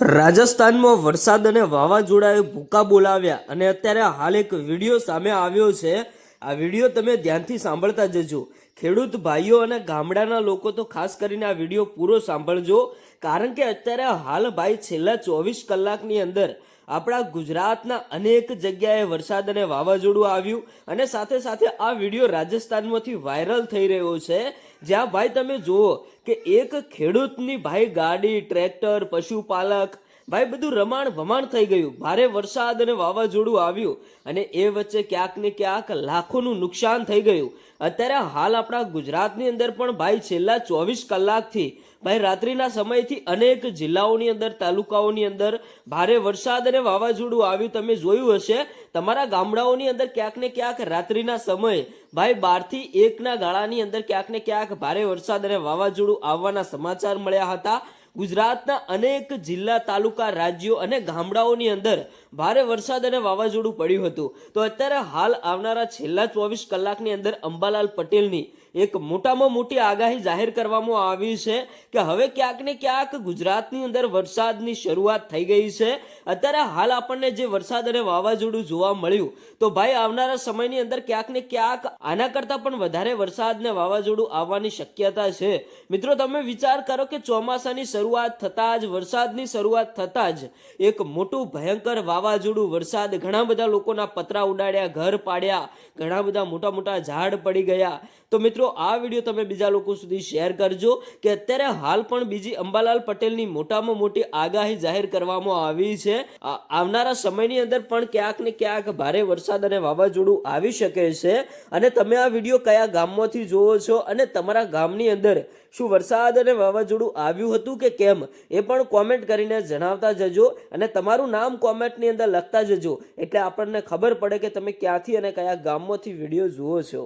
રાજસ્થાનમાં વરસાદ અને વાવાઝોડાએ ભૂકા બોલાવ્યા અને અત્યારે હાલ એક વિડીયો સામે આવ્યો છે. આ વિડીયો તમે ધ્યાનથી સાંભળતા જજો. ખેડૂત ભાઈઓ અને ગામડાના લોકો તો ખાસ કરીને આ વિડીયો પૂરો સાંભળજો, કારણ કે અત્યારે હાલ ભાઈ છેલ્લા 24 કલાકની અંદર આપણા ગુજરાતના અનેક જગ્યાએ વરસાદ અને વાવાઝોડું આવ્યું અને સાથે સાથે આ વિડીયો રાજસ્થાનમાંથી વાયરલ થઈ રહ્યો છે, જ્યાં ભાઈ તમે જુઓ કે એક ખેડૂતની ભાઈ ગાડી, ટ્રેક્ટર, પશુપાલક ભાઈ બધું રમાણ ભમાણ થઈ ગયું. ભારે વરસાદ અને વાવાઝોડું આવ્યું અને એ વચ્ચે ક્યાંક ને ક્યાંક લાખોનું નુકસાન થઈ ગયું. અત્યારે હાલ આપણા ગુજરાતની અંદર પણ ભાઈ છેલ્લા 24 કલાકથી ભાઈ રાત્રિના સમયથી અનેક જિલ્લાઓની અંદર, તાલુકાઓની અંદર ભારે વરસાદ અને વાવાઝોડું આવ્યું. તમે જોયું હશે તમારા ગામડાઓની અંદર ક્યાંક ને ક્યાંક રાત્રિના સમયે ભાઈ 12 થી 1 ગાળાની અંદર ક્યાંક ને ક્યાંક ભારે વરસાદ અને વાવાઝોડું આવવાના સમાચાર મળ્યા હતા. ગુજરાતના અનેક જિલ્લા, તાલુકા, રાજ્યો અને ગામડાઓની અંદર ભારે વરસાદ અને વાવાઝોડું પડ્યું હતું. તો અત્યારે હાલ આવનારા છેલ્લા 24 કલાકની અંદર અંબાલાલ પટેલની એક મોટામાં મોટી આગાહી જાહેર કરવામાં આવી છે કે હવે ક્યાંક ને ક્યાંક ગુજરાતની અંદર વરસાદની શરૂઆત થઈ ગઈ છે. અત્યારે હાલ આપણને જે વરસાદ અને વાવાઝોડું જોવા મળ્યું, તો ભાઈ આવનારા સમયની અંદર ક્યાંક ને ક્યાંક આના કરતાં પણ વધારે વરસાદ ને વાવાઝોડું આવવાની શક્યતા છે. મિત્રો, તમે વિચાર કરો કે ચોમાસાની શરૂઆત થતાં જ, વરસાદની શરૂઆત થતાં જ એક મોટું ભયંકર વાવાઝોડું, વરસાદ, ઘણા બધા લોકોના પતરા ઉડાડ્યા, ઘર પાડ્યા, ઘણા બધા મોટા મોટા ઝાડ પડી ગયા. તો મિત્રો, આ વિડીયો તમે બીજા લોકો સુધી શેર કરજો કે અત્યારે હાલ પણ બીજી અંબાલાલ પટેલની મોટામાં મોટી આગાહી જાહેર કરવામાં આવી છે. આવનારા સમયની અંદર પણ ક્યાંક ને ક્યાંક ભારે વરસાદ અને વાવાઝોડું આવી શકે છે. અને તમે આ વિડીયો કયા ગામમાંથી જોવો છો અને તમારા ગામની અંદર શું વરસાદ અને વાવાઝોડું આવ્યું હતું કે કેમ, એ પણ કોમેન્ટ કરીને જણાવતા જજો અને તમારું નામ કોમેન્ટની અંદર લખતા જજો, એટલે આપણને ખબર પડે કે તમે ક્યાંથી અને કયા ગામમાંથી વિડીયો જુઓ છો.